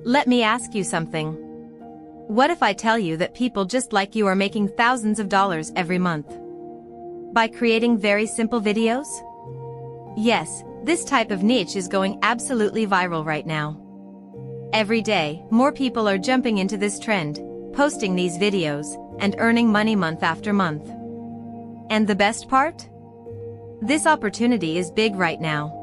Let me ask you something. What if I tell you that people just like you are making thousands of dollars every month? By creating very simple videos? Yes, this type of niche is going absolutely viral right now. Every day, more people are jumping into this trend, posting these videos, and earning money month after month. And the best part? This opportunity is big right now.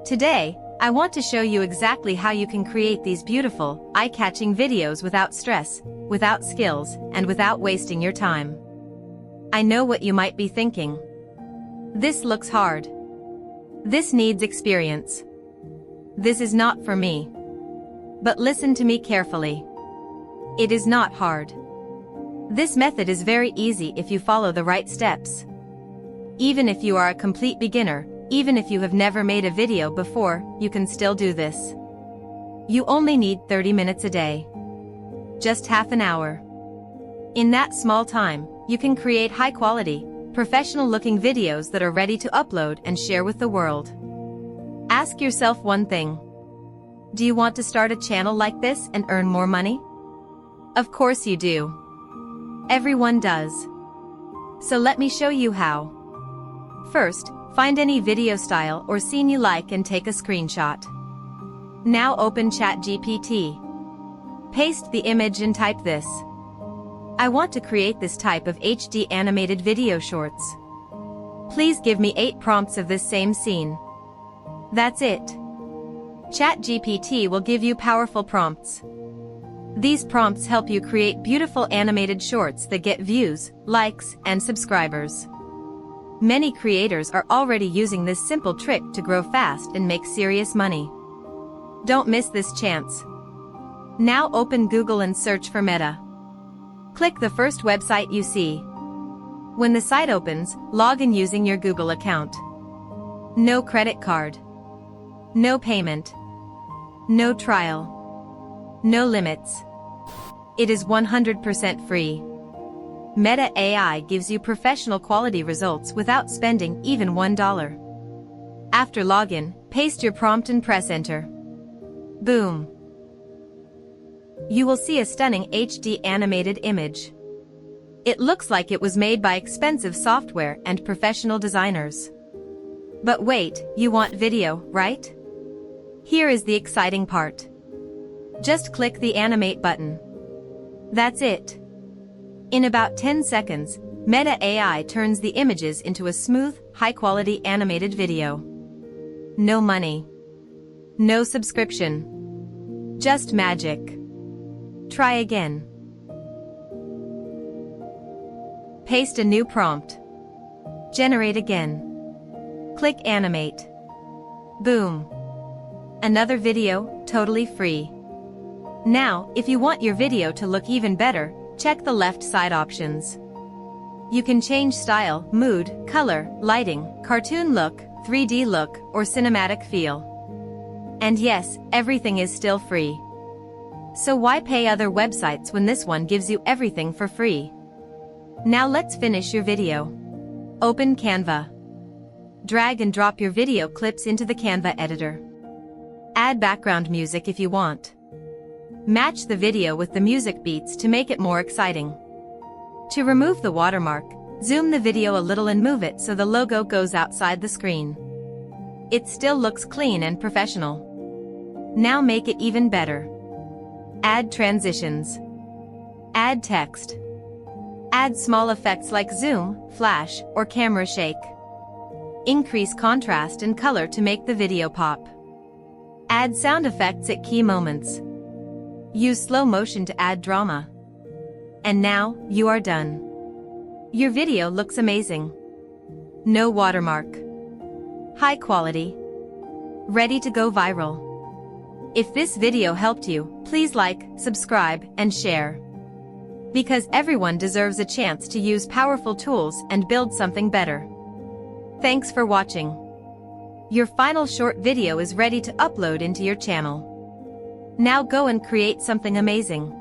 Today, I want to show you exactly how you can create these beautiful, eye-catching videos without stress, without skills, and without wasting your time. I know what you might be thinking. This looks hard. This needs experience. This is not for me. But listen to me carefully. It is not hard. This method is very easy if you follow the right steps. Even if you are a complete beginner, even if you have never made a video before, you can still do this. You only need 30 minutes a day. Just half an hour. In that small time, you can create high-quality, professional-looking videos that are ready to upload and share with the world. Ask yourself one thing. Do you want to start a channel like this and earn more money? Of course you do. Everyone does. So let me show you how. First, find any video style or scene you like and take a screenshot. Now open ChatGPT. Paste the image and type this. I want to create this type of HD animated video shorts. Please give me 8 prompts of this same scene. That's it. ChatGPT will give you powerful prompts. These prompts help you create beautiful animated shorts that get views, likes, and subscribers. Many creators are already using this simple trick to grow fast and make serious money. Don't miss this chance. Now open Google and search for Meta. Click the first website you see. When the site opens, log in using your Google account. No credit card. No payment. No trial. No limits. It is 100% free. Meta AI gives you professional quality results without spending even $1. After login, paste your prompt and press enter. Boom. You will see a stunning HD animated image. It looks like it was made by expensive software and professional designers. But wait, you want video, right? Here is the exciting part. Just click the animate button. That's it. In about 10 seconds, Meta AI turns the images into a smooth, high-quality animated video. No money. No subscription. Just magic. Try again. Paste a new prompt. Generate again. Click animate. Boom. Another video, totally free. Now, if you want your video to look even better, check the left side options. You can change style, mood, color, lighting, cartoon look, 3D look, or cinematic feel. And yes, everything is still free. So why pay other websites when this one gives you everything for free? Now let's finish your video. Open Canva. Drag and drop your video clips into the Canva editor. Add background music if you want. Match the video with the music beats to make it more exciting. To remove the watermark, zoom the video a little and move it so the logo goes outside the screen. It still looks clean and professional. Now make it even better. Add transitions. Add text. Add small effects like zoom, flash, or camera shake. Increase contrast and color to make the video pop. Add sound effects at key moments. Use slow motion to add drama. And now, you are done. Your video looks amazing. No watermark. High quality. Ready to go viral. If this video helped you, please like, subscribe, and share. Because everyone deserves a chance to use powerful tools and build something better. Thanks for watching. Your final short video is ready to upload into your channel. Now go and create something amazing.